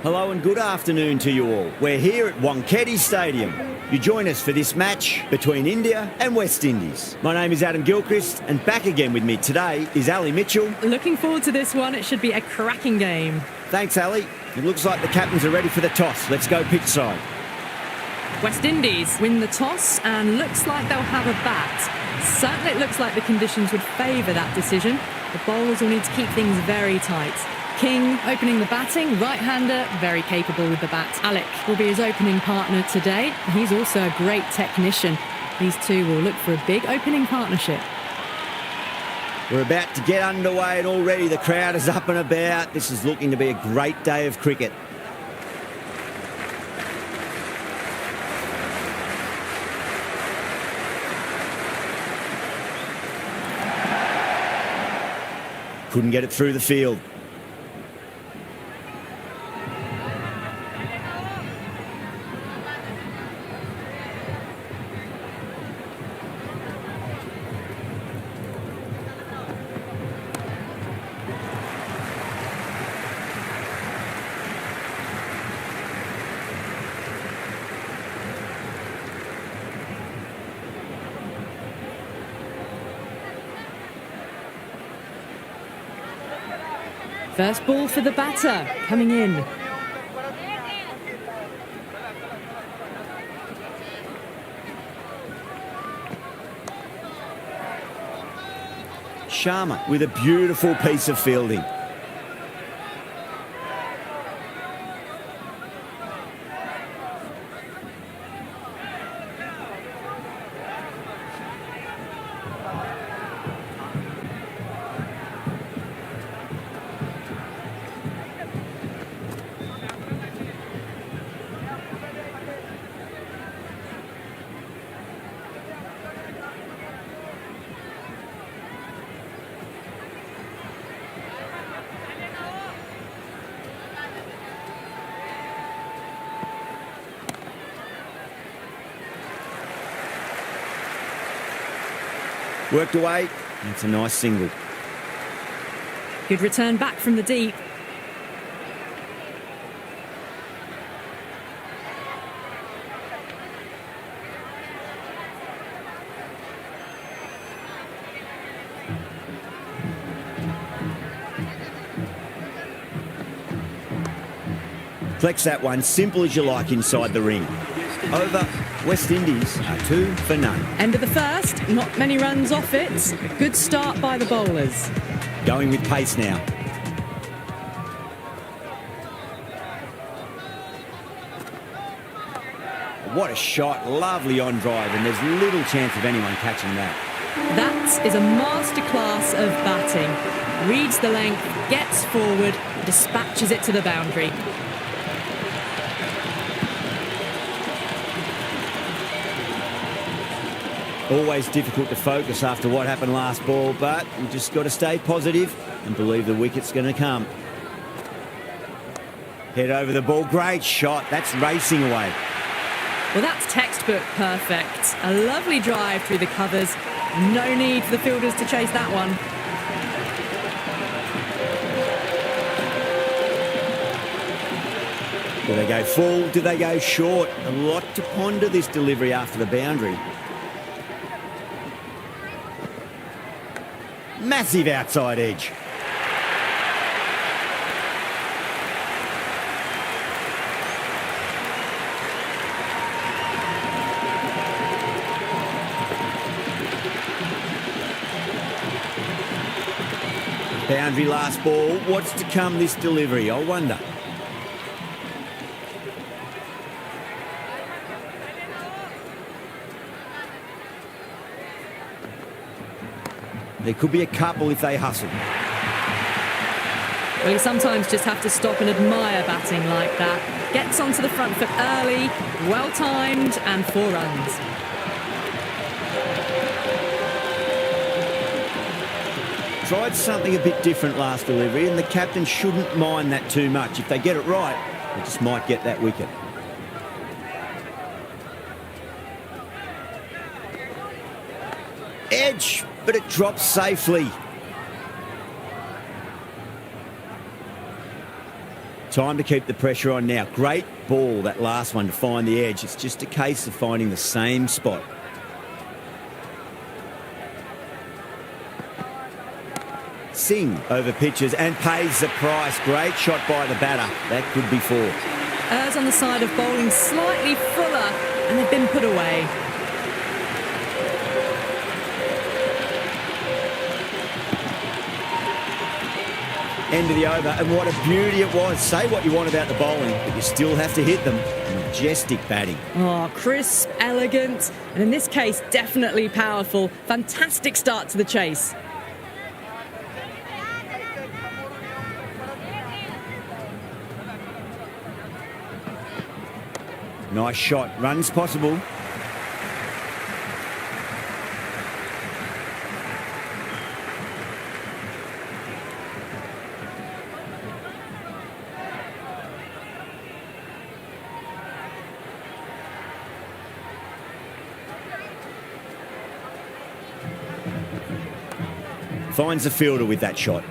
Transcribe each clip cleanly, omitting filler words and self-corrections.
Hello and good afternoon to you all. We're here at Wankhede Stadium. You join us for this match between India and West Indies. My name is Adam Gilchrist, and back again with me today is Ali Mitchell. Looking forward to this one. It should be a cracking game. Thanks, Ali. It looks like the captains are ready for the toss. Let's go pitch side. West Indies win the toss and looks like they'll have a bat. Certainly it looks like the conditions would favour that decision. The bowlers will need to keep things very tight. King opening the batting, right-hander, very capable with the bat. Alec will be his opening partner today. He's also a great technician. These two will look for a big opening partnership. We're about to get underway and already the crowd is up and about. This is looking to be a great day of cricket. Couldn't get it through the field. First ball for the batter, coming in. Sharma with a beautiful piece of fielding. Worked away. It's a nice single. Good return back from the deep. Flex that one, simple as you like inside the ring. Over, West Indies are 2 for none. End of the first, not many runs off it. A good start by the bowlers. Going with pace now. What a shot, lovely on drive, and there's little chance of anyone catching that. That is a masterclass of batting. Reads the length, gets forward, dispatches it to the boundary. Always difficult to focus after what happened last ball, but you just got to stay positive and believe the wicket's going to come. Head over the ball, great shot, that's racing away. Well, that's textbook perfect. A lovely drive through the covers. No need for the fielders to chase that one. Do they go full? Do they go short? A lot to ponder this delivery after the boundary. Massive outside edge. Boundary last ball. What's to come this delivery? I wonder. There could be a couple if they hustle. Well, you sometimes just have to stop and admire batting like that. Gets onto the front foot early, well-timed, and 4 runs. Tried something a bit different last delivery, and the captain shouldn't mind that too much. If they get it right, they just might get that wicket. Edge, but it drops safely. Time to keep the pressure on now. Great ball, that last one, to find the edge. It's just a case of finding the same spot. Singh over pitches and pays the price. Great shot by the batter. That could be 4. Errs on the side of bowling slightly fuller, and they've been put away. End of the over, and what a beauty it was. Say what you want about the bowling, but you still have to hit them. Majestic batting. Oh, crisp, elegant, and in this case, definitely powerful. Fantastic start to the chase. Nice shot. Runs possible. Finds the fielder with that shot.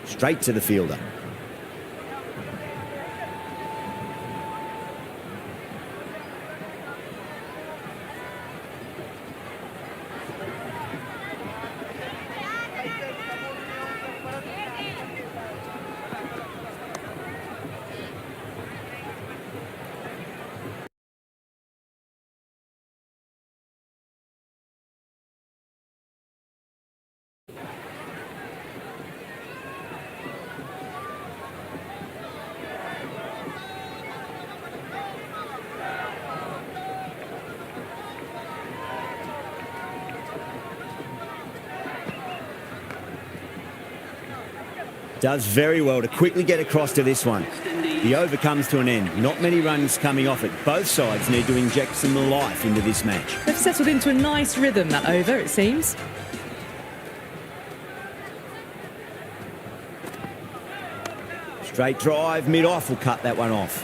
Straight to the fielder. Does very well to quickly get across to this one. The over comes to an end. Not many runs coming off it. Both sides need to inject some life into this match. They've settled into a nice rhythm, that over, it seems. Straight drive, mid-off will cut that one off.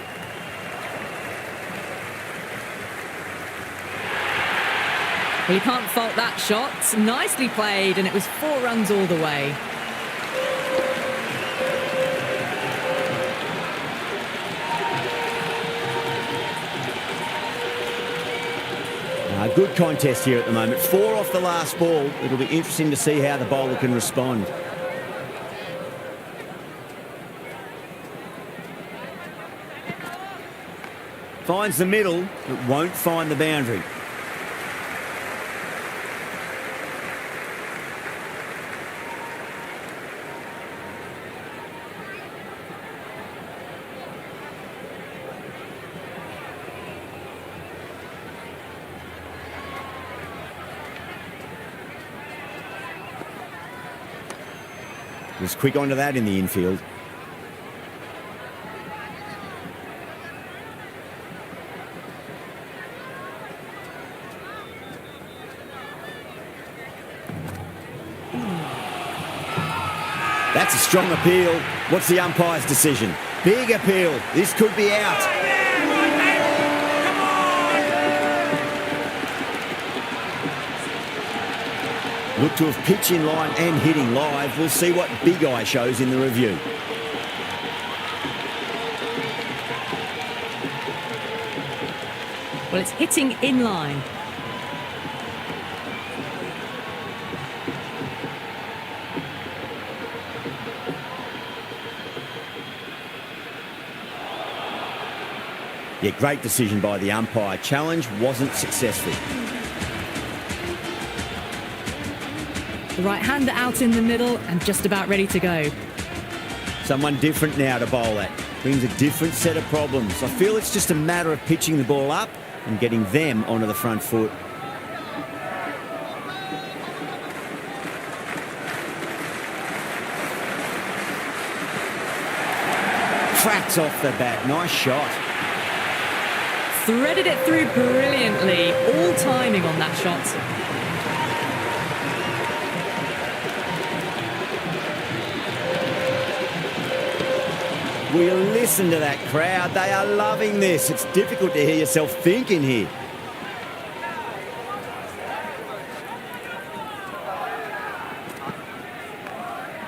Well, you can't fault that shot. Nicely played, and it was 4 runs all the way. A good contest here at the moment. 4 off the last ball. It'll be interesting to see how the bowler can respond. Finds the middle, but won't find the boundary. Was quick onto that in the infield. That's a strong appeal. What's the umpire's decision? Big appeal. This could be out. Look to have pitch in line and hitting live. We'll see what Big Eye shows in the review. Well, it's hitting in line. Yeah, great decision by the umpire. Challenge wasn't successful. The right-hander out in the middle and just about ready to go. Someone different now to bowl at. brings a different set of problems. I feel it's just a matter of pitching the ball up and getting them onto the front foot. Cracks off the bat. Nice shot. Threaded it through brilliantly. All timing on that shot. Will you listen to that crowd? They are loving this. It's difficult to hear yourself thinking here.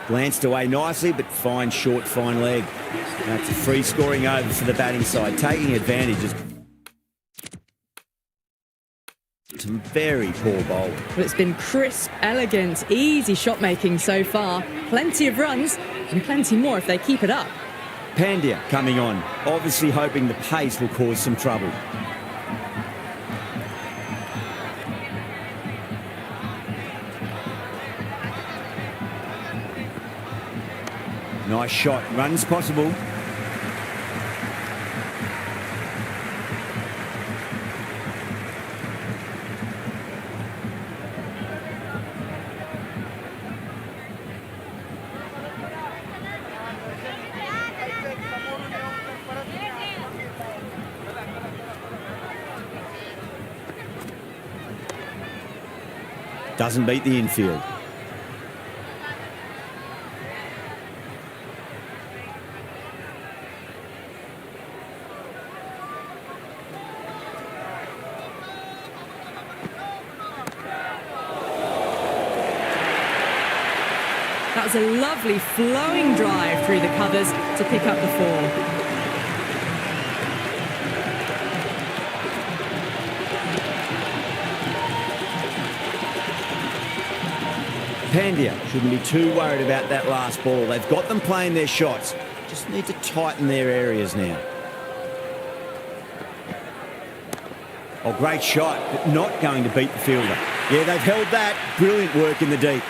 Glanced away nicely, but fine short, fine leg. That's a free scoring over for the batting side, taking advantage of some very poor bowl. Well, it's been crisp, elegant, easy shot making so far. Plenty of runs and plenty more if they keep it up. Pandya coming on, obviously hoping the pace will cause some trouble. Nice shot, runs possible. Doesn't beat the infield. That was a lovely flowing drive through the covers to pick up the 4. Pandya shouldn't be too worried about that last ball. They've got them playing their shots. Just need to tighten their areas now. Oh, great shot, but not going to beat the fielder. Yeah, they've held that. Brilliant work in the deep.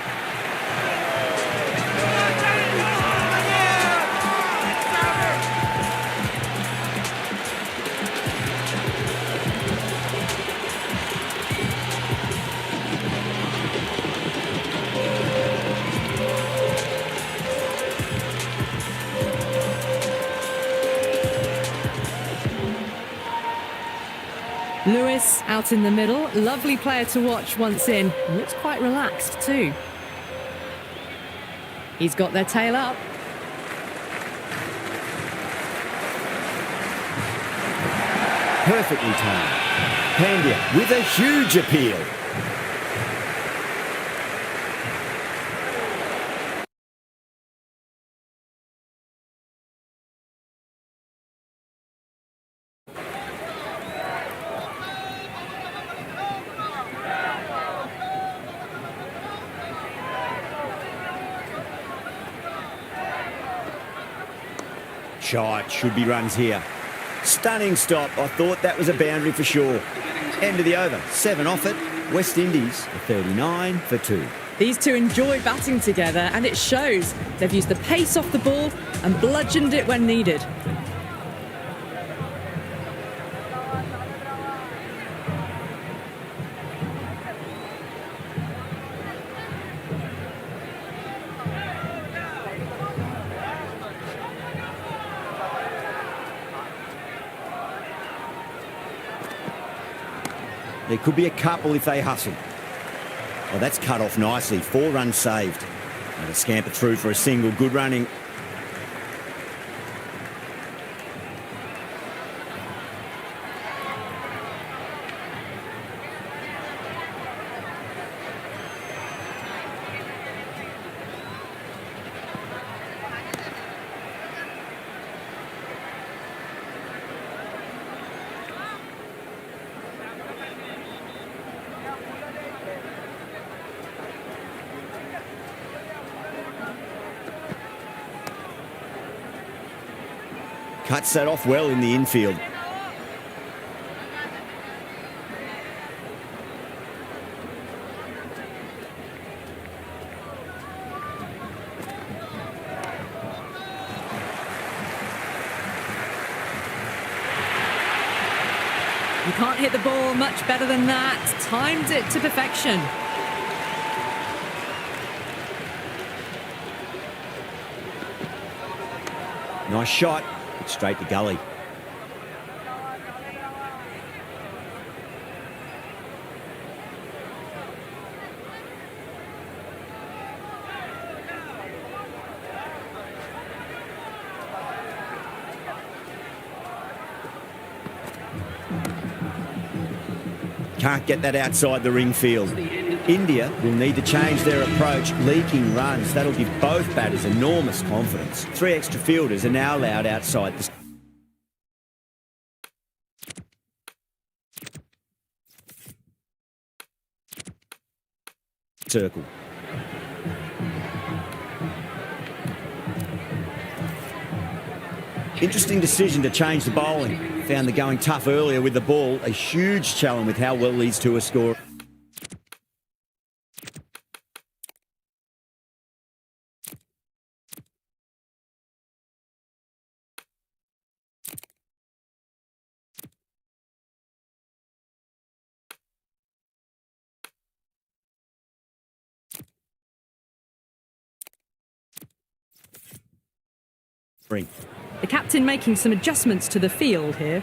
Lewis out in the middle. Lovely player to watch once in. Looks quite relaxed too. He's got their tail up. Perfectly timed. Pandya with a huge appeal. Shot, should be runs here. Stunning stop. I thought that was a boundary for sure. End of the over. 7 off it. West Indies 39 for 2. These two enjoy batting together and it shows. They've used the pace off the ball and bludgeoned it when needed. There could be a couple if they hustle. Oh, that's cut off nicely. 4 runs saved. And a scamper through for a single. Good running. Cuts that off well in the infield. You can't hit the ball much better than that. Timed it to perfection. Nice shot. It's straight to gully. Can't get that outside the ring field. India will need to change their approach, leaking runs. That'll give both batters enormous confidence. 3 extra fielders are now allowed outside the circle. Interesting decision to change the bowling. Found the going tough earlier with the ball. A huge challenge with how well these two are scoring. The captain making some adjustments to the field here.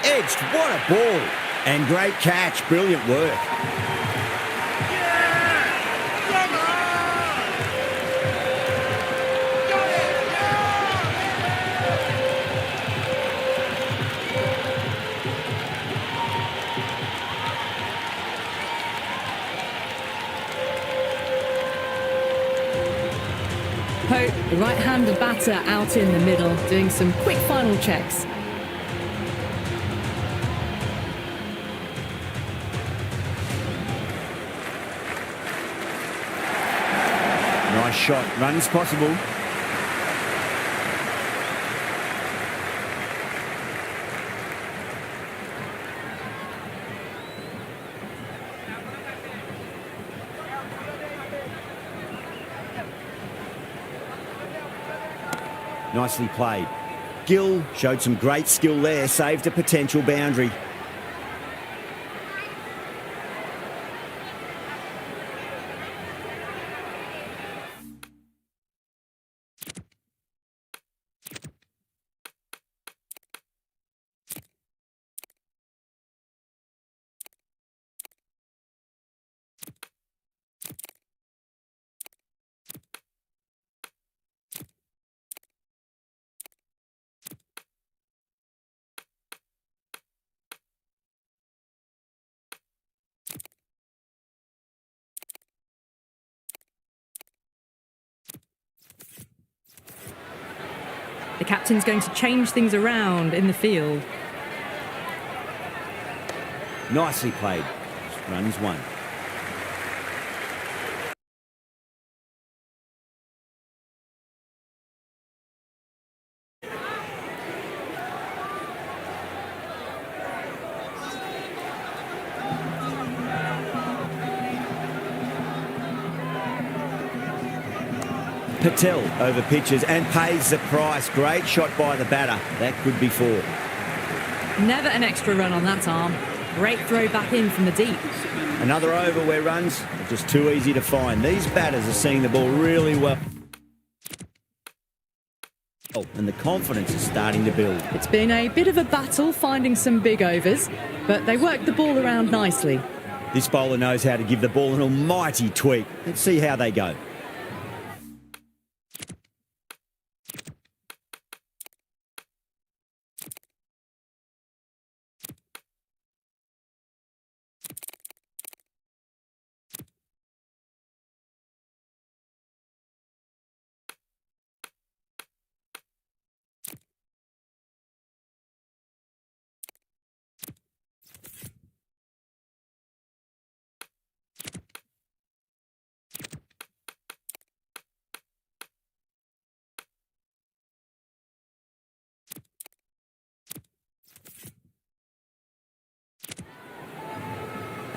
Edged, what a ball! And great catch, brilliant work. Pope, the right-handed batter, out in the middle, doing some quick final checks. Nice shot, runs possible. Nicely played. Gill showed some great skill there, saved a potential boundary. The captain's going to change things around in the field. Nicely played. Runs one. Patel over pitches and pays the price. Great shot by the batter. That could be 4. Never an extra run on that arm. Great throw back in from the deep. Another over where runs are just too easy to find. These batters are seeing the ball really well. And the confidence is starting to build. It's been a bit of a battle finding some big overs, but they worked the ball around nicely. This bowler knows how to give the ball an almighty tweak. Let's see how they go.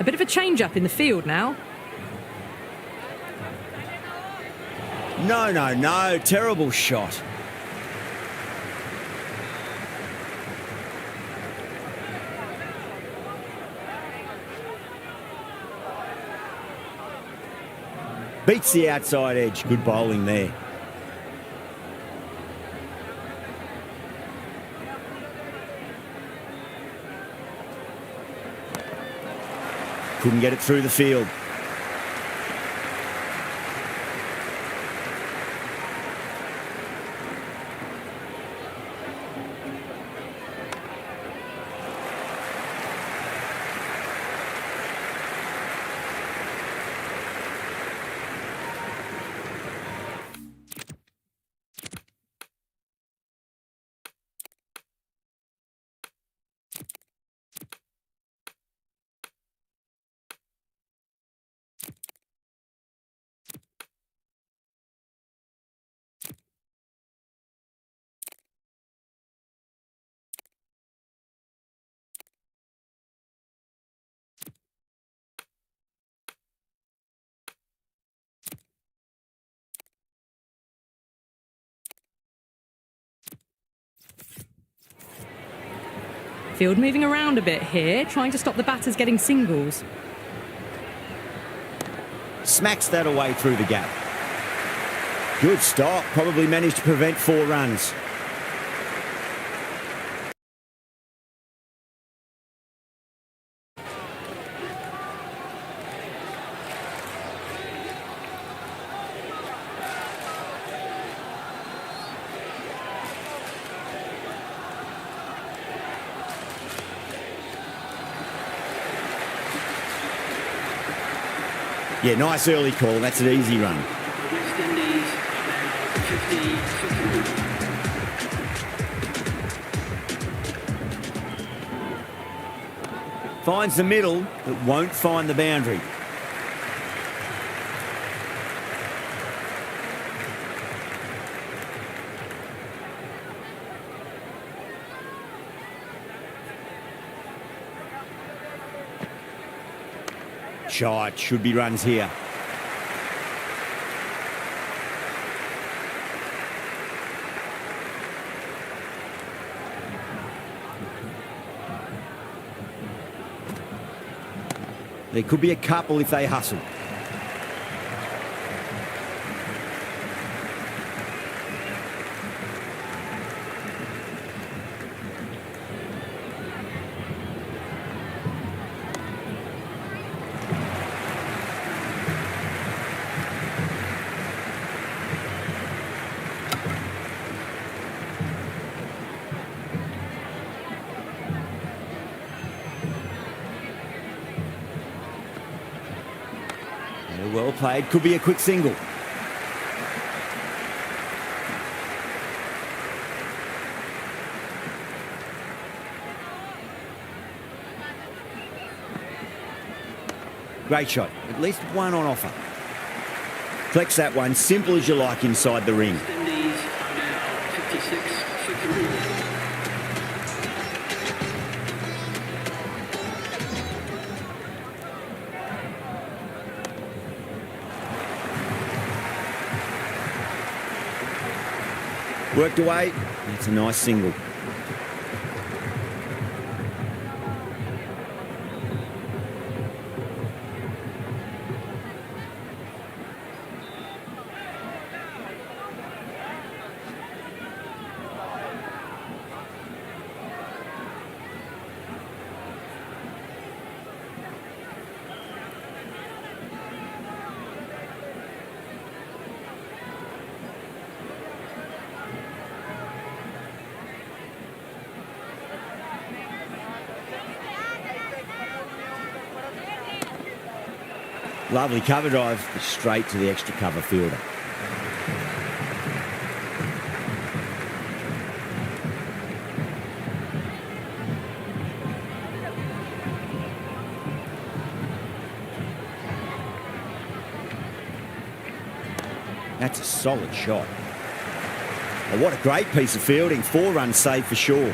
A bit of a change-up in the field now. No. Terrible shot. Beats the outside edge. Good bowling there. Couldn't get it through the field. Field moving around a bit here, trying to stop the batters getting singles. Smacks that away through the gap. Good stop. Probably managed to prevent 4 runs. Yeah, nice early call. That's an easy run. West Indies, 50. Finds the middle, but won't find the boundary. Shot. Should be runs here. There could be a couple if they hustle. Well played. Could be a quick single. Great shot. At least one on offer. Flex that one. Simple as you like inside the ring. West Indies, 56, 63. Worked away. That's a nice single. Lovely cover drive, straight to the extra cover fielder. That's a solid shot. Oh, what a great piece of fielding. 4 runs saved for sure.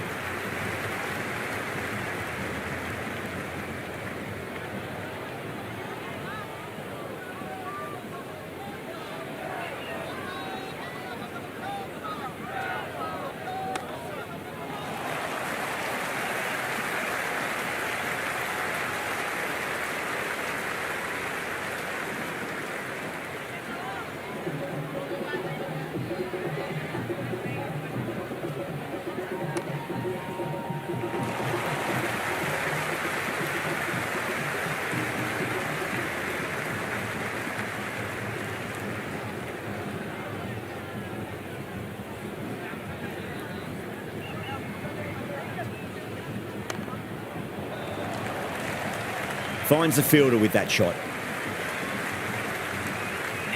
Finds the fielder with that shot.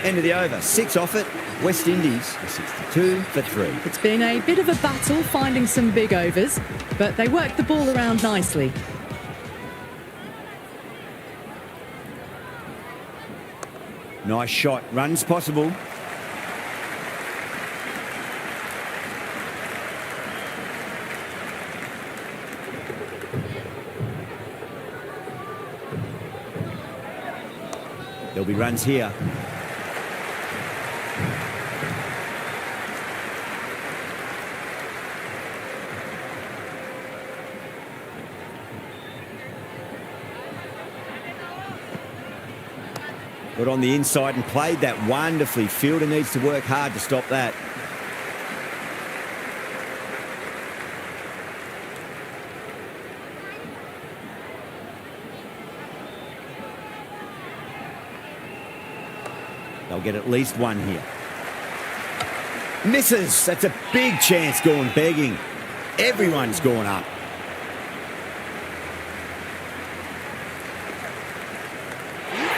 End of the over. 6 off it. West Indies are 62 for 3. It's been a bit of a battle finding some big overs, but they worked the ball around nicely. Nice shot. Runs possible. There'll be runs here. Got on the inside and played that wonderfully. Fielder needs to work hard to stop that. They'll get at least one here. Misses. That's a big chance going begging. Everyone's gone up.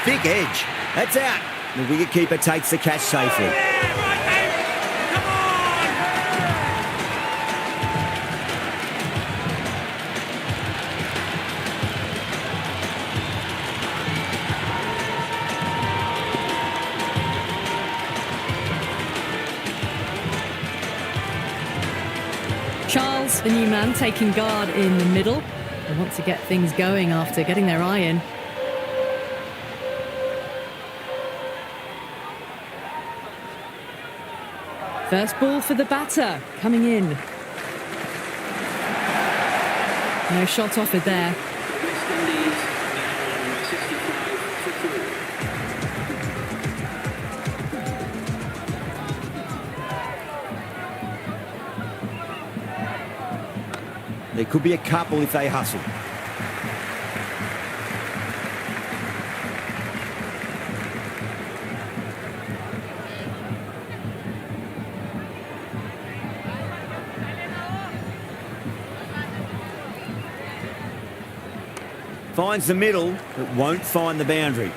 Big edge. That's out. The wicketkeeper takes the catch safely. Charles, the new man, taking guard in the middle. They want to get things going after getting their eye in. First ball for the batter, coming in. No shot offered there. West Indies now on 65 for 3. There could be a couple if they hustle. Finds the middle, but won't find the boundary.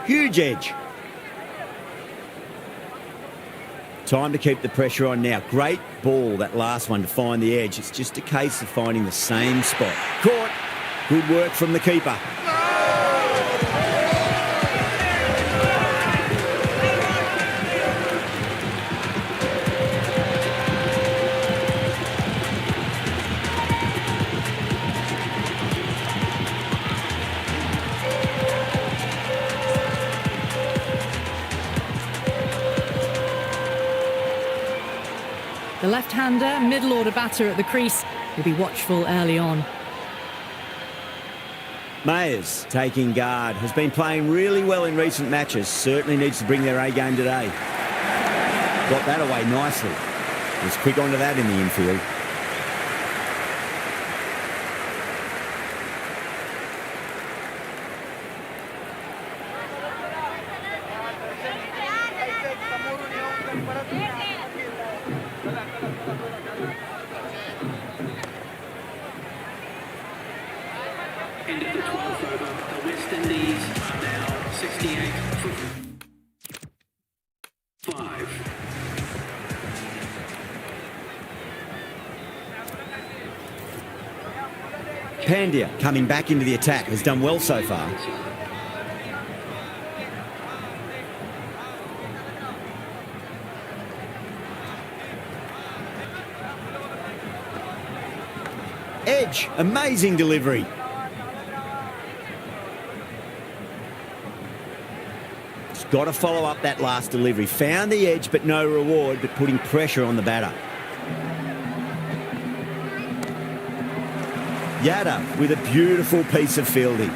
Huge edge. Time to keep the pressure on now. Great ball, that last one, to find the edge. It's just a case of finding the same spot. Caught. Good work from the keeper. The left-hander, middle-order batter at the crease, will be watchful early on. Mayers taking guard. Has been playing really well in recent matches. Certainly needs to bring their A game today. Got that away nicely. Was quick onto that in the infield. End of the 12th over. The West Indies are now 68 for 5. Pandya coming back into the attack. Has done well so far. Edge. Amazing delivery. Got to follow up that last delivery. Found the edge, but no reward, but putting pressure on the batter. Yada with a beautiful piece of fielding.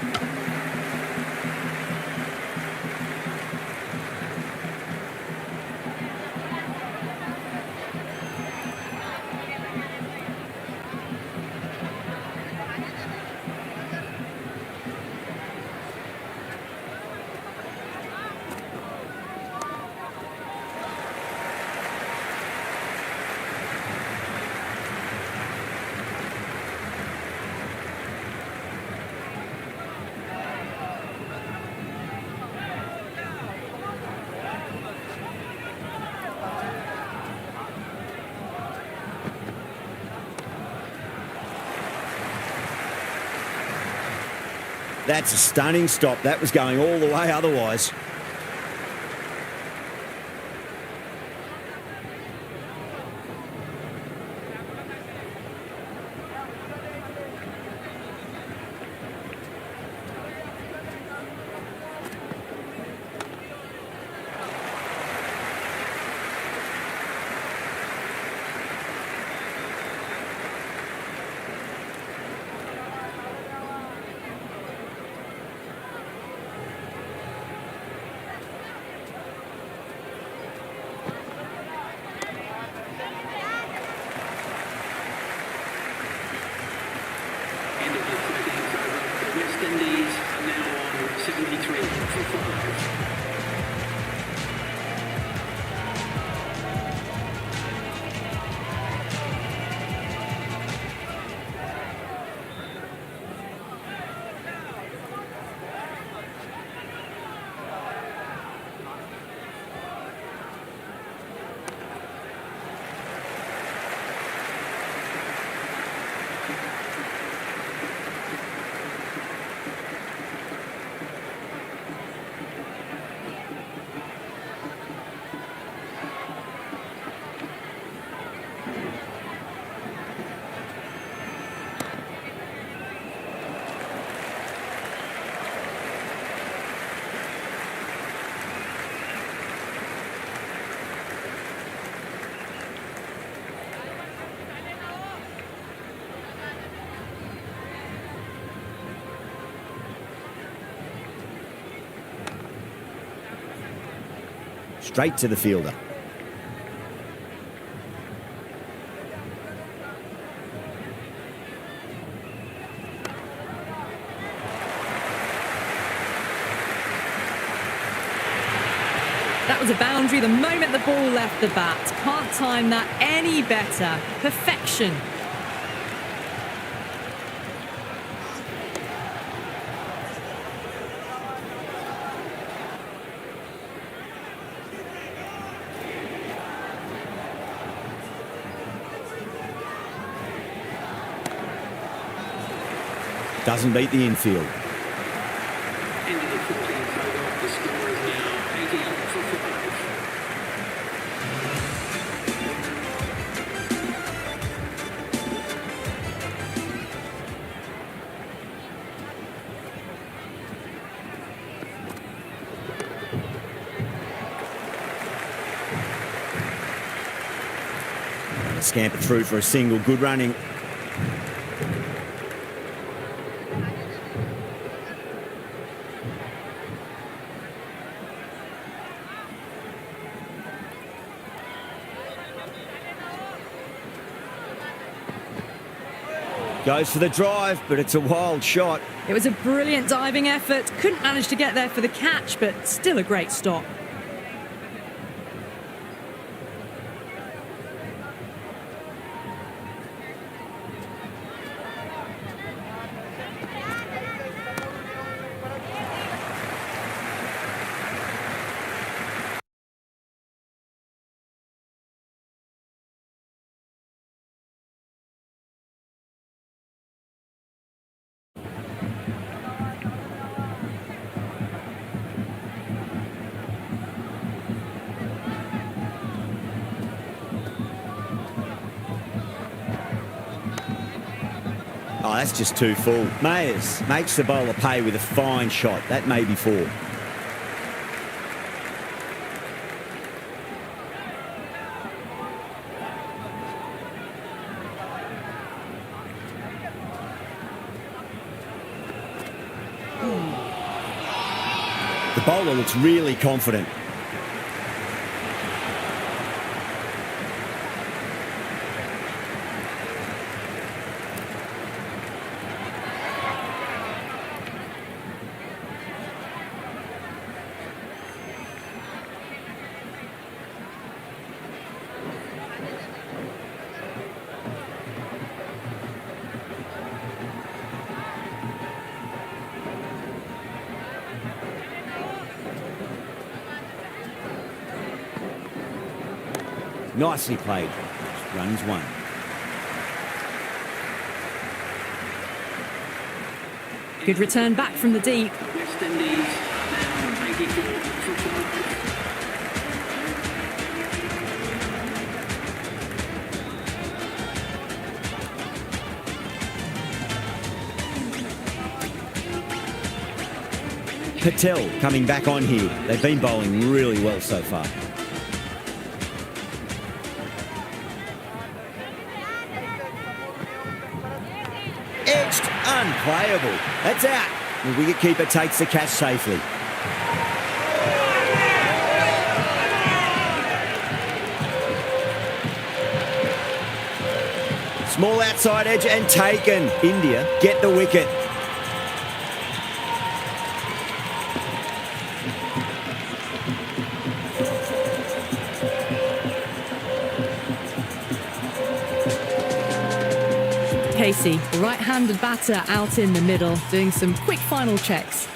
That's a stunning stop. That was going all the way otherwise. End of the 13th over. The West Indies are now on 73 for 5. Straight to the fielder. That was a boundary the moment the ball left the bat. Can't time that any better. Perfection. Doesn't beat the infield. End of the 14th over. The score is now 80 for 5. Scamper through for a single. Good running. Goes for the drive, but it's a wild shot. It was a brilliant diving effort. Couldn't manage to get there for the catch, but still a great stop. Oh, that's just too full. Mayers makes the bowler pay with a fine shot. That may be 4. The bowler looks really confident. Nicely played. Runs 1. Good return back from the deep. West Indies are now 84 for 5. Patel coming back on here. They've been bowling really well so far. Edged, unplayable. That's out. The wicketkeeper takes the catch safely. Small outside edge and taken. India get the wicket. Casey, the right-handed batter out in the middle, doing some quick final checks.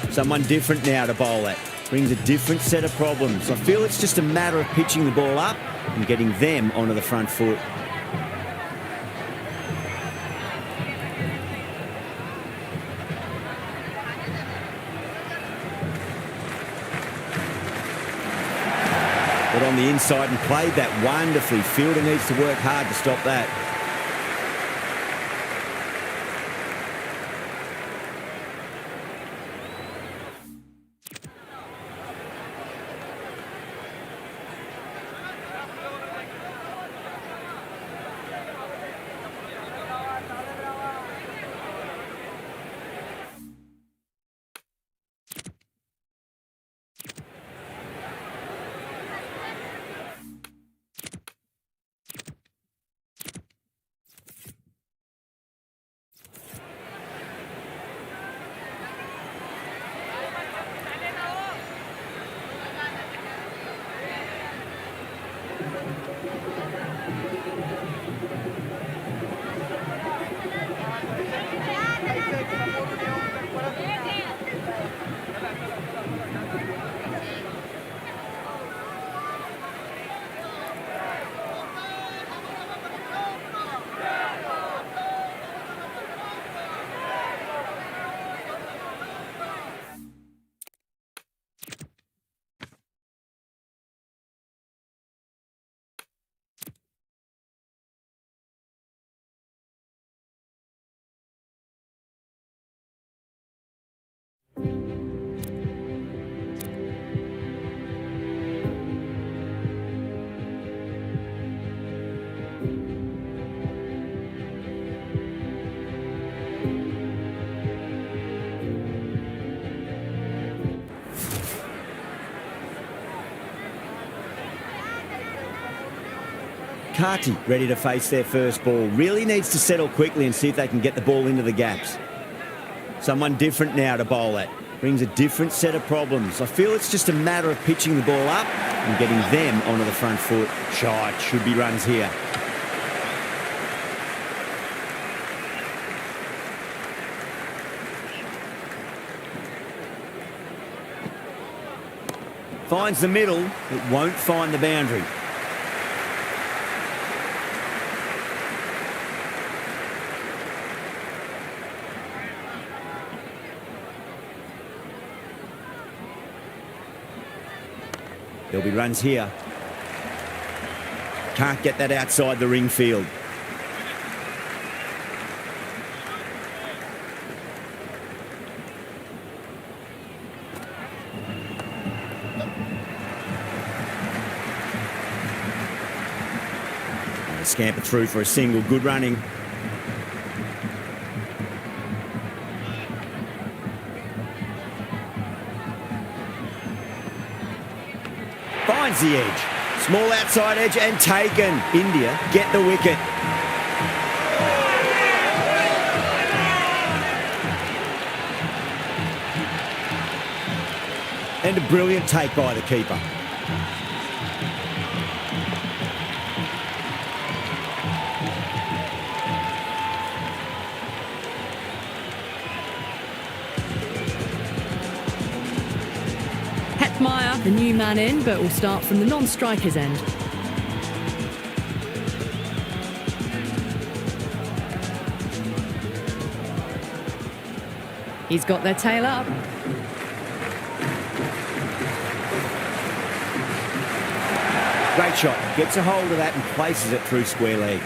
Someone different now to bowl at. Brings a different set of problems. I feel it's just a matter of pitching the ball up and getting them onto the front foot. Got on the inside and played that wonderfully. Fielder needs to work hard to stop that. Karti ready to face their first ball. Really needs to settle quickly and see if they can get the ball into the gaps. Someone different now to bowl at. Brings a different set of problems. I feel it's just a matter of pitching the ball up and getting them onto the front foot. Shot, should be runs here. Finds the middle, it won't find the boundary. There'll be runs here. Can't get that outside the ring field. Scamper through for a single. Good running. Finds the edge. Small outside edge and taken. India get the wicket. And a brilliant take by the keeper. The new man in, but will start from the non-striker's end. He's got their tail up. Great shot. Gets a hold of that and places it through square leg.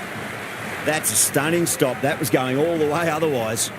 That's a stunning stop. That was going all the way otherwise.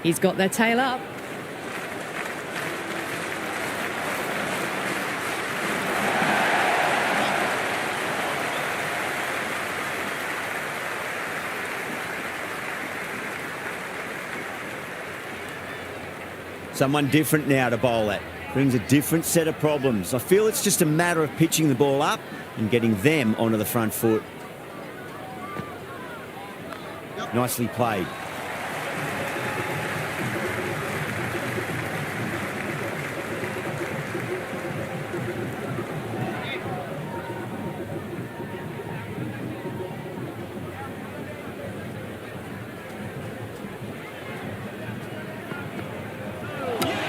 He's got their tail up. Someone different now to bowl at. Brings a different set of problems. I feel it's just a matter of pitching the ball up and getting them onto the front foot. Nicely played.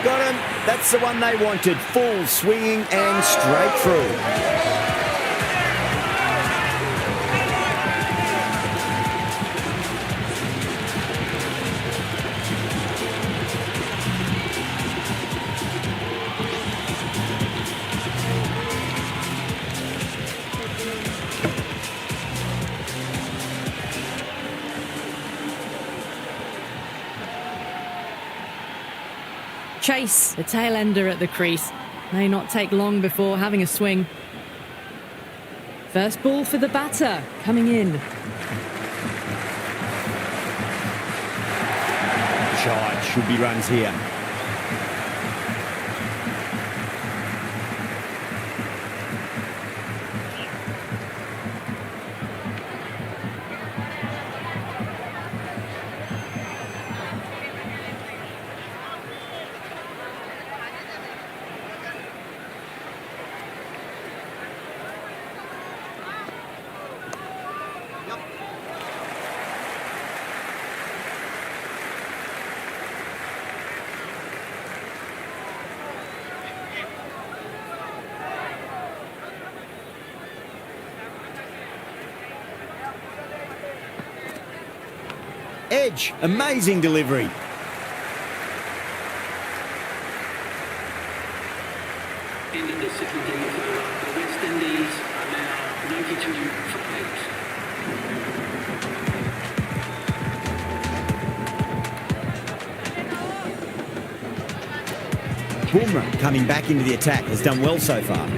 Got him. That's the one they wanted. Full swinging and straight through. Chase, the tail ender at the crease. May not take long before having a swing. First ball for the batter, coming in. Charge, should be runs here. Edge, amazing delivery. End of the 17th over. The West Indies are now 92 for 8. Boomer coming back into the attack, has done well so far.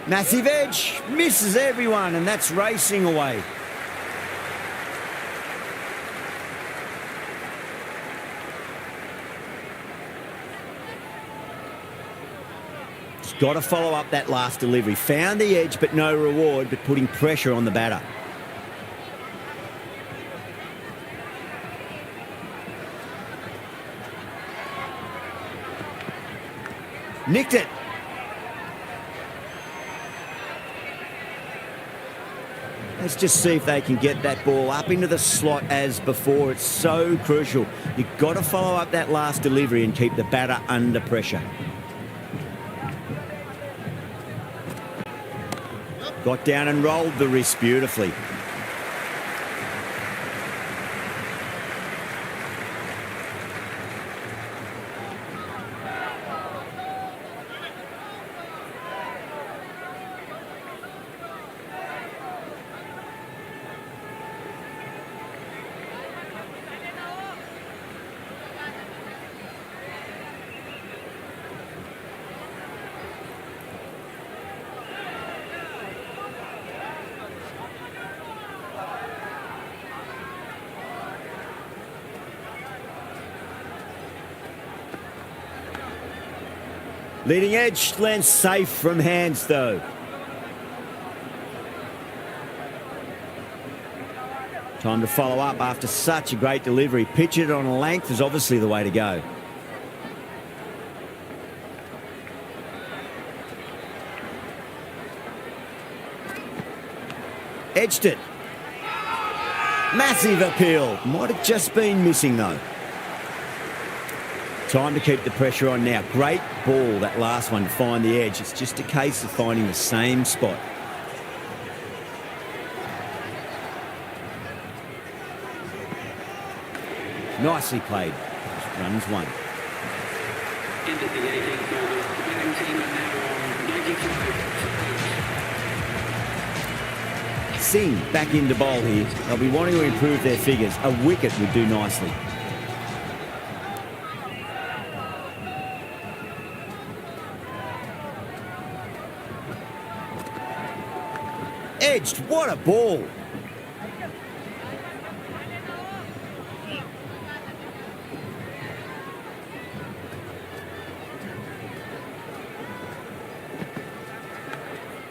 Massive edge, misses everyone, and that's racing away. He's got to follow up that last delivery. Found the edge, but no reward, but putting pressure on the batter. Nicked it. Let's just see if they can get that ball up into the slot as before. It's so crucial. You've got to follow up that last delivery and keep the batter under pressure. Got down and rolled the wrist beautifully. Leading edge lands safe from hands though. Time to follow up after such a great delivery. Pitch it on a length is obviously the way to go. Edged it. Massive appeal. Might have just been missing though. Time to keep the pressure on now. Great ball, that last one, to find the edge. It's just a case of finding the same spot. Nicely played. Runs one. Ended the 18th over. The batting team are now on 95 for 8. Singh back into bowl here. They'll be wanting to improve their figures. A wicket would do nicely. Edged. What a ball.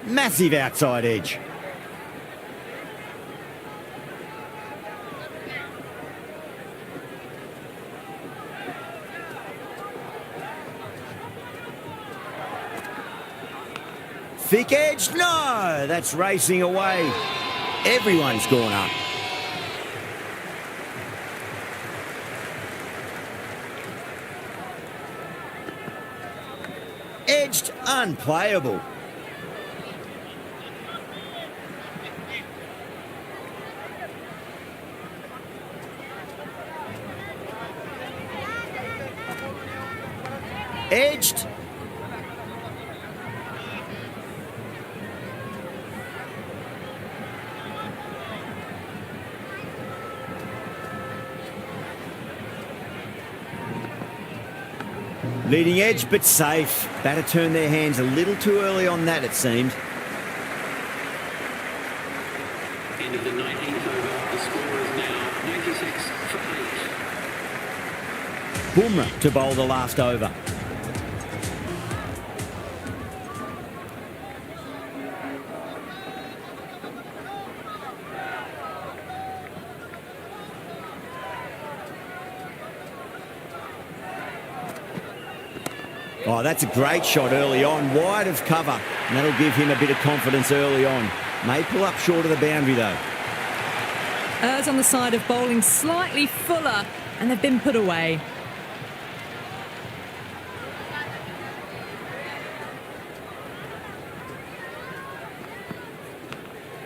Massive outside edge. Thick edge, no, that's racing away. Everyone's gone up. Edged, unplayable. Edged. Leading edge, but safe. Batter turned their hands a little too early on that, it seemed. End of the 19th over. The score is now 96 for 8. Bumrah to bowl the last over. Oh, that's a great shot early on, wide of cover. And that'll give him a bit of confidence early on. May pull up short of the boundary though. Errs on the side of bowling slightly fuller, and they've been put away.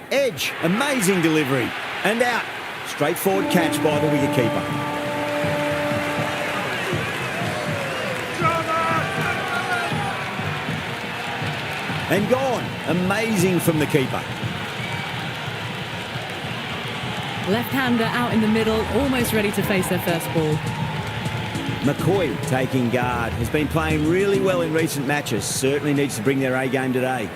Edge, amazing delivery. And out. Straightforward catch by the wicketkeeper. And gone. Amazing from the keeper. Left-hander out in the middle, almost ready to face their first ball. McCoy taking guard. Has been playing really well in recent matches. Certainly needs to bring their A game today.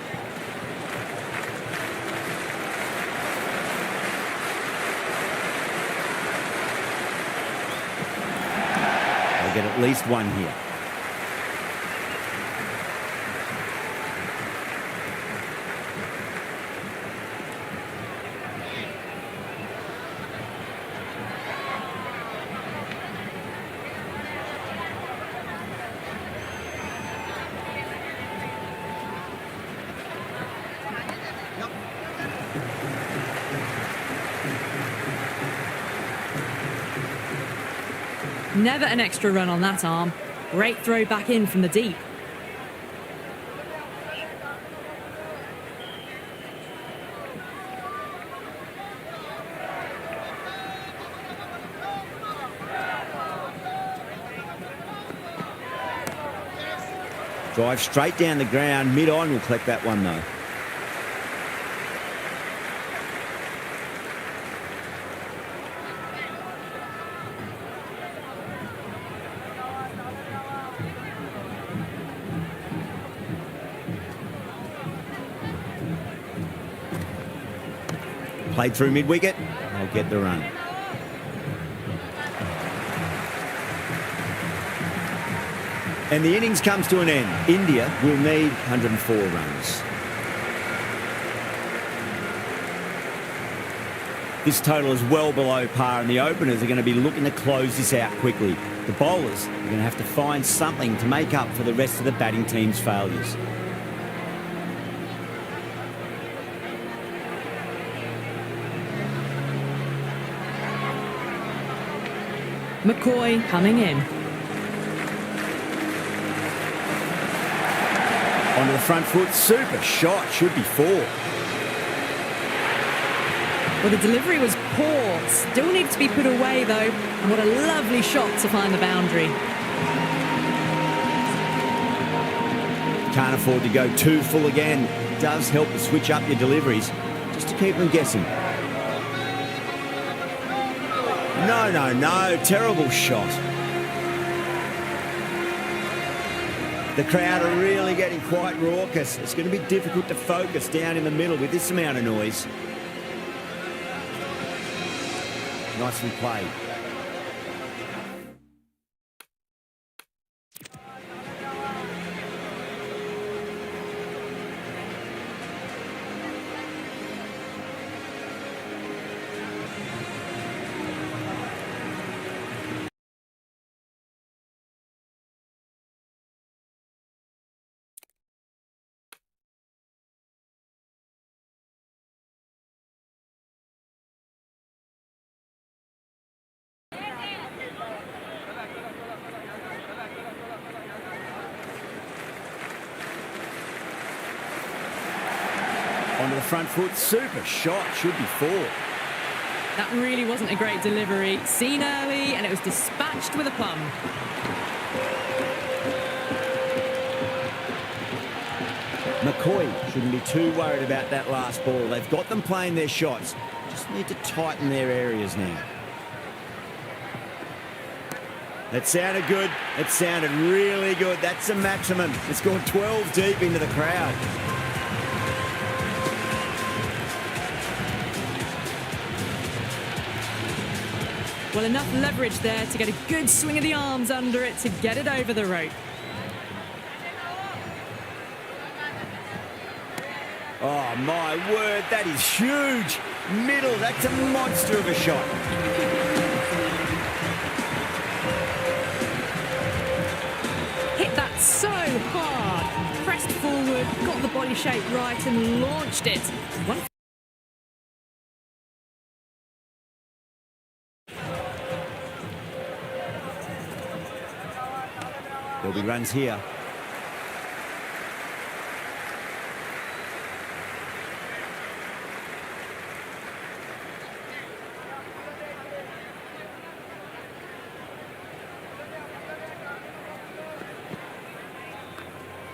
They'll get at least one here. Never an extra run on that arm. Great throw back in from the deep. Drive straight down the ground. Mid-on will collect that one though. Played through mid-wicket. They'll get the run. And the innings comes to an end. India will need 104 runs. This total is well below par, and the openers are going to be looking to close this out quickly. The bowlers are going to have to find something to make up for the rest of the batting team's failures. McCoy coming in. Onto the front foot, super shot, should be 4. Well, the delivery was poor. Still needs to be put away, though. And what a lovely shot to find the boundary. Can't afford to go too full again. It does help to switch up your deliveries, just to keep them guessing. No, terrible shot. The crowd are really getting quite raucous. It's going to be difficult to focus down in the middle with this amount of noise. Nicely played. Onto the front foot, super shot, should be 4. That really wasn't a great delivery. Seen early, and it was dispatched with a plum. McCoy shouldn't be too worried about that last ball. They've got them playing their shots. Just need to tighten their areas now. That sounded good. It sounded really good. That's a maximum. It's gone 12 deep into the crowd. Well, enough leverage there to get a good swing of the arms under it to get it over the rope. Oh, my word, that is huge. Middle, that's a monster of a shot. Hit that so hard. Pressed forward, got the body shape right and launched it. One. There'll be runs here.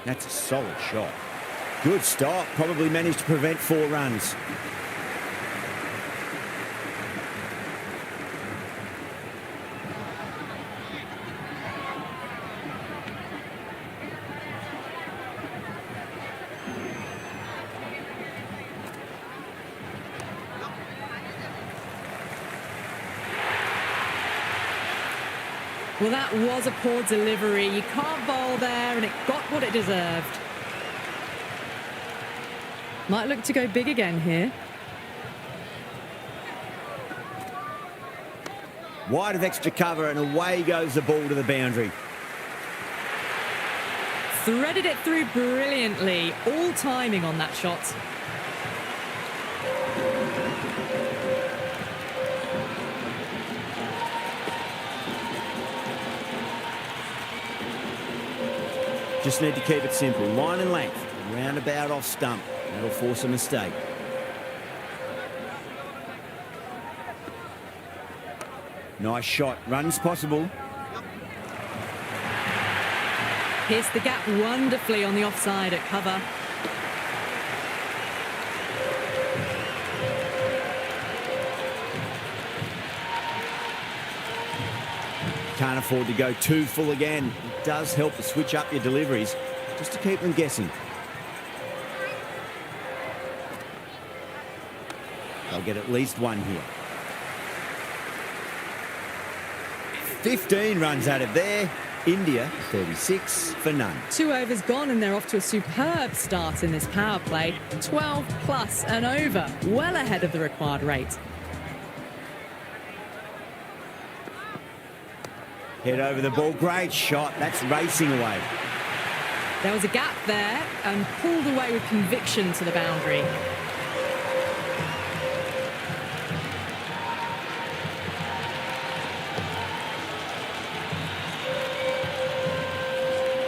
That's a solid shot. Good stop. Probably managed to prevent 4 runs. Well, that was a poor delivery. You can't bowl there, and it got what it deserved. Might look to go big again here. Wide of extra cover, and away goes the ball to the boundary. Threaded it through brilliantly. All timing on that shot. Just need to keep it simple. Line and length. Roundabout off stump. That'll force a mistake. Nice shot. Runs possible. Pierced the gap wonderfully on the offside at cover. Can't afford to go too full again. It does help to switch up your deliveries, just to keep them guessing. They'll get at least 1 here. 15 runs out of there. India 36 for none. 2 overs gone and they're off to a superb start in this power play. 12 plus and over, well ahead of the required rate. Head over the ball, great shot, that's racing away. There was a gap there and pulled away with conviction to the boundary.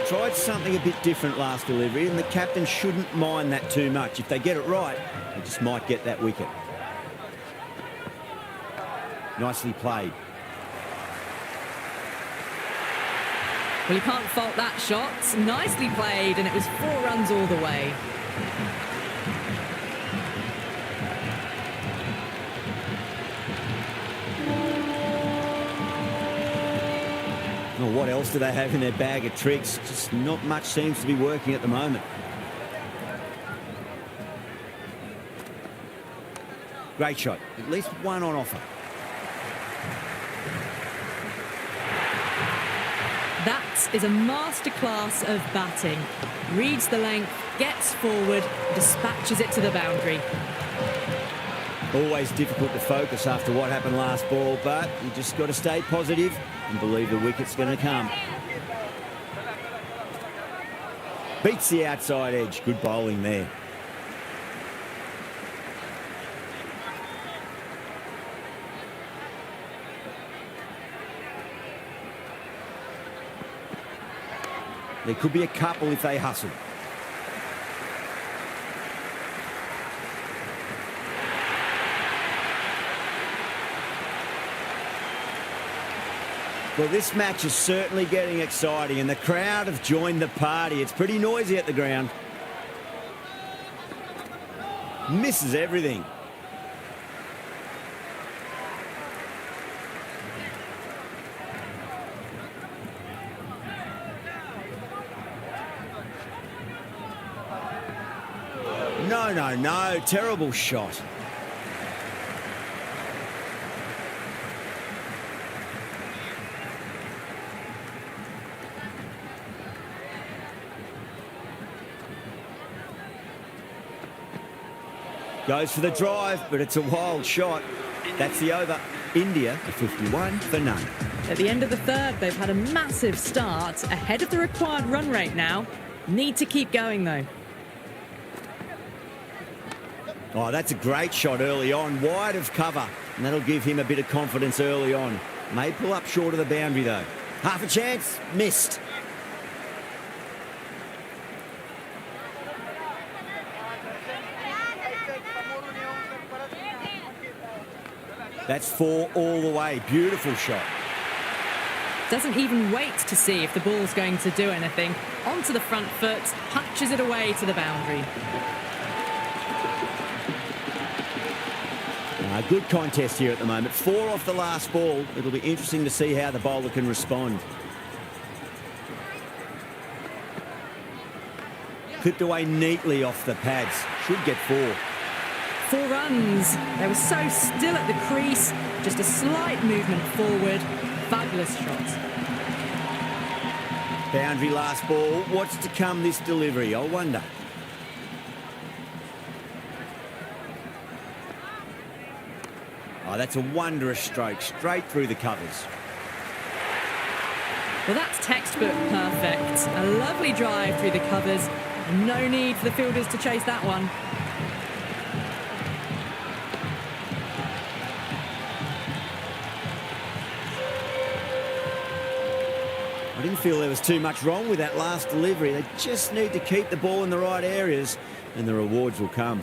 Tried something a bit different last delivery, and the captain shouldn't mind that too much. If they get it right, they just might get that wicket. Nicely played. Well, you can't fault that shot. Nicely played, and it was 4 runs all the way. Well, what else do they have in their bag of tricks? Just not much seems to be working at the moment. Great shot. At least one on offer. That is a masterclass of batting. Reads the length, gets forward, dispatches it to the boundary. Always difficult to focus after what happened last ball, but you just got to stay positive and believe the wicket's going to come. Beats the outside edge. Good bowling there. There could be a couple if they hustle. Well, this match is certainly getting exciting, and the crowd have joined the party. It's pretty noisy at the ground. Misses everything. No, no, no. Terrible shot. Goes for the drive, but it's a wild shot. That's the over. India, a 51 for none. At the end of the third, they've had a massive start, ahead of the required run rate now. Need to keep going, though. Oh, that's a great shot early on, wide of cover, and that'll give him a bit of confidence early on. May pull up short of the boundary, though. Half a chance, missed. That's 4 all the way. Beautiful shot. Doesn't even wait to see if the ball's going to do anything. Onto the front foot, punches it away to the boundary. Good contest here at the moment. 4 off the last ball. It'll be interesting to see how the bowler can respond. Clipped away neatly off the pads. Should get 4. 4 runs. They were so still at the crease. Just a slight movement forward. Fabulous shot. Boundary last ball. What's to come this delivery? I wonder. Oh, that's a wondrous stroke. Straight through the covers. Well, that's textbook perfect. A lovely drive through the covers. No need for the fielders to chase that one. I didn't feel there was too much wrong with that last delivery. They just need to keep the ball in the right areas and the rewards will come.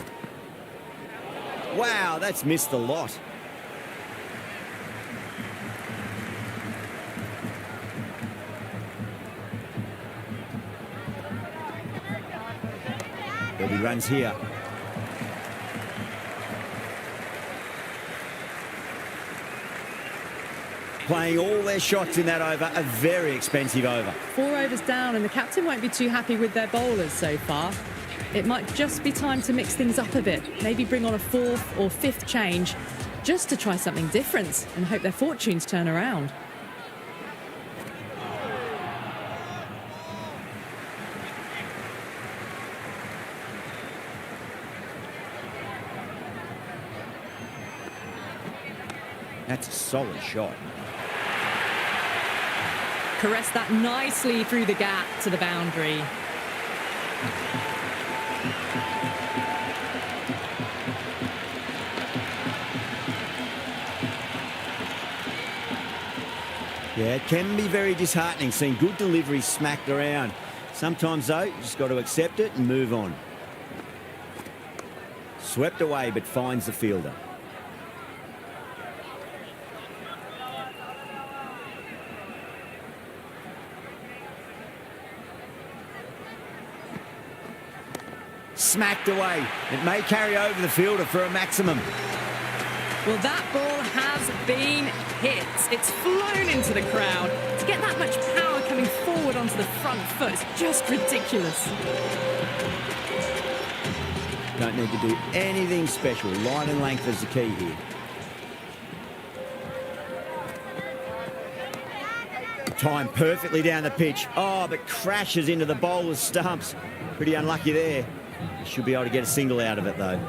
Wow, that's missed a lot. There'll be runs here. Playing all their shots in that over, a very expensive over. 4 overs down, and the captain won't be too happy with their bowlers so far. It might just be time to mix things up a bit. Maybe bring on a 4th or 5th change just to try something different and hope their fortunes turn around. That's a solid shot. Caressed that nicely through the gap to the boundary. Yeah, it can be very disheartening seeing good deliveries smacked around. Sometimes, though, you just got to accept it and move on. Swept away, but finds the fielder. Smacked away. It may carry over the fielder for a maximum. Well, that ball has been hit. It's flown into the crowd. To get that much power coming forward onto the front foot is just ridiculous. Don't need to do anything special. Line and length is the key here. Timed perfectly down the pitch. Oh, but crashes into the bowler's stumps. Pretty unlucky there. Should be able to get a single out of it, though.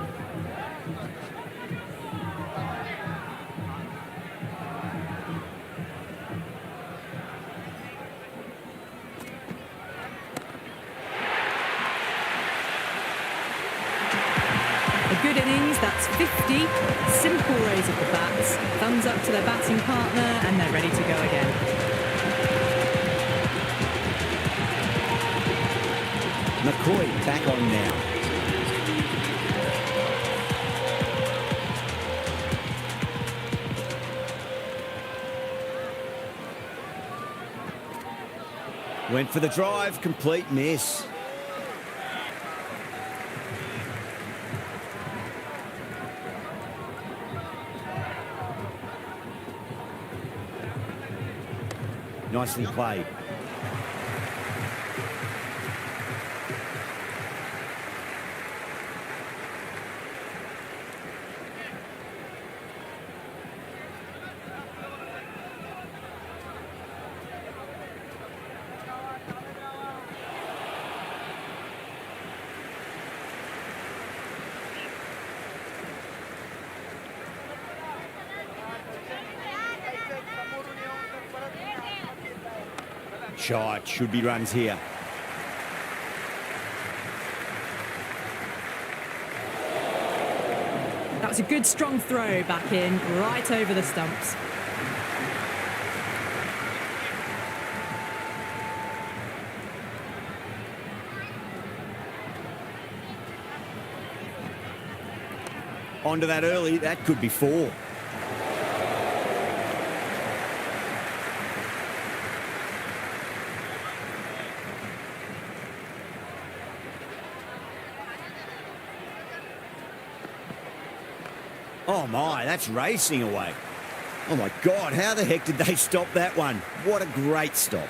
A good innings, that's 50. Simple raise of the bats. Thumbs up to their batting partner, and they're ready to go again. McCoy back on now. Went for the drive, complete miss. Nicely played. Shot, should be runs here. That was a good strong throw back in, right over the stumps. Onto that early, that could be 4. Oh my, that's racing away. Oh my God, how the heck did they stop that one? What a great stop.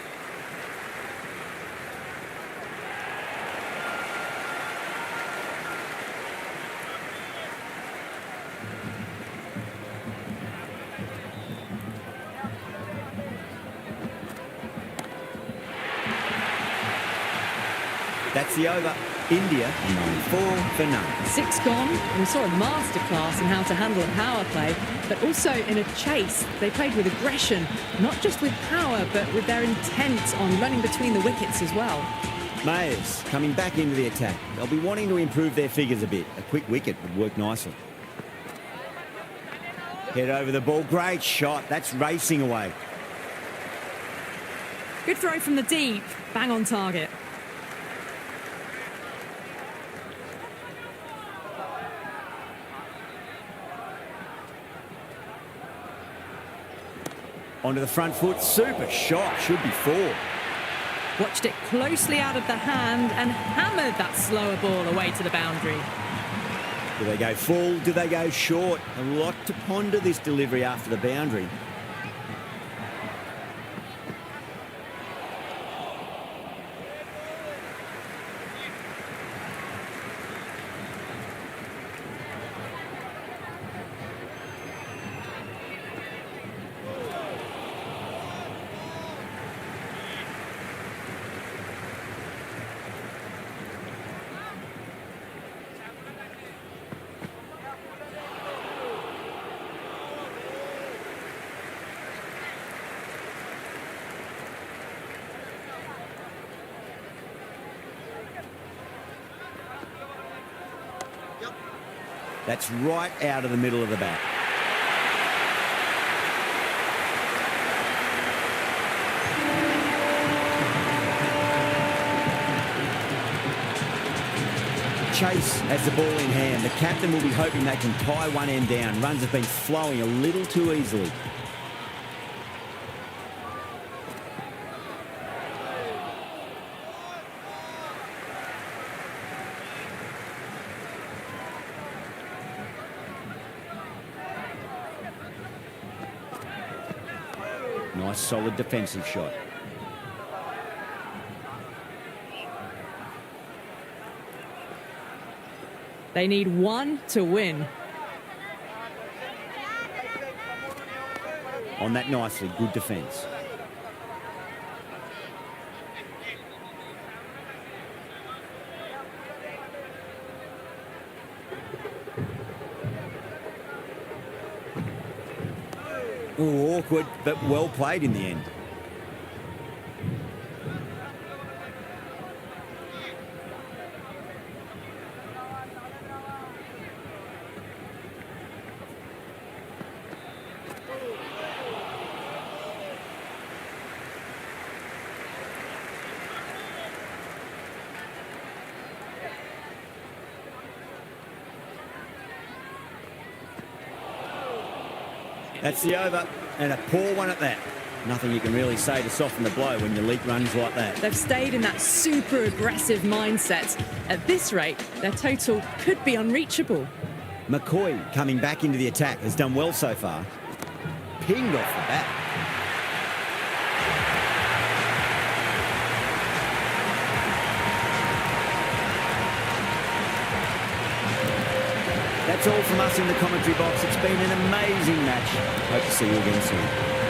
That's the over. India 4 for none. 6 gone, and we saw a masterclass in how to handle a power play, but also in a chase. They played with aggression, not just with power, but with their intent on running between the wickets as well. Mayers coming back into the attack. They'll be wanting to improve their figures a bit. A quick wicket would work nicely. Head over the ball. Great shot. That's racing away. Good throw from the deep. Bang on target. Onto the front foot. Super shot. Should be 4. Watched it closely out of the hand and hammered that slower ball away to the boundary. Do they go full? Do they go short? A lot to ponder this delivery after the boundary. That's right out of the middle of the bat. Chase has the ball in hand. The captain will be hoping they can tie one end down. Runs have been flowing a little too easily. Nice solid defensive shot. They need one to win. On that nicely, good defence. Oh, awkward, but well played in the end. That's the over, and a poor one at that. Nothing you can really say to soften the blow when you leak runs like that. They've stayed in that super aggressive mindset. At this rate, their total could be unreachable. McCoy, coming back into the attack, has done well so far. Pinged off the bat. That's all from us in the commentary box. It's been an amazing match. Hope to see you again soon.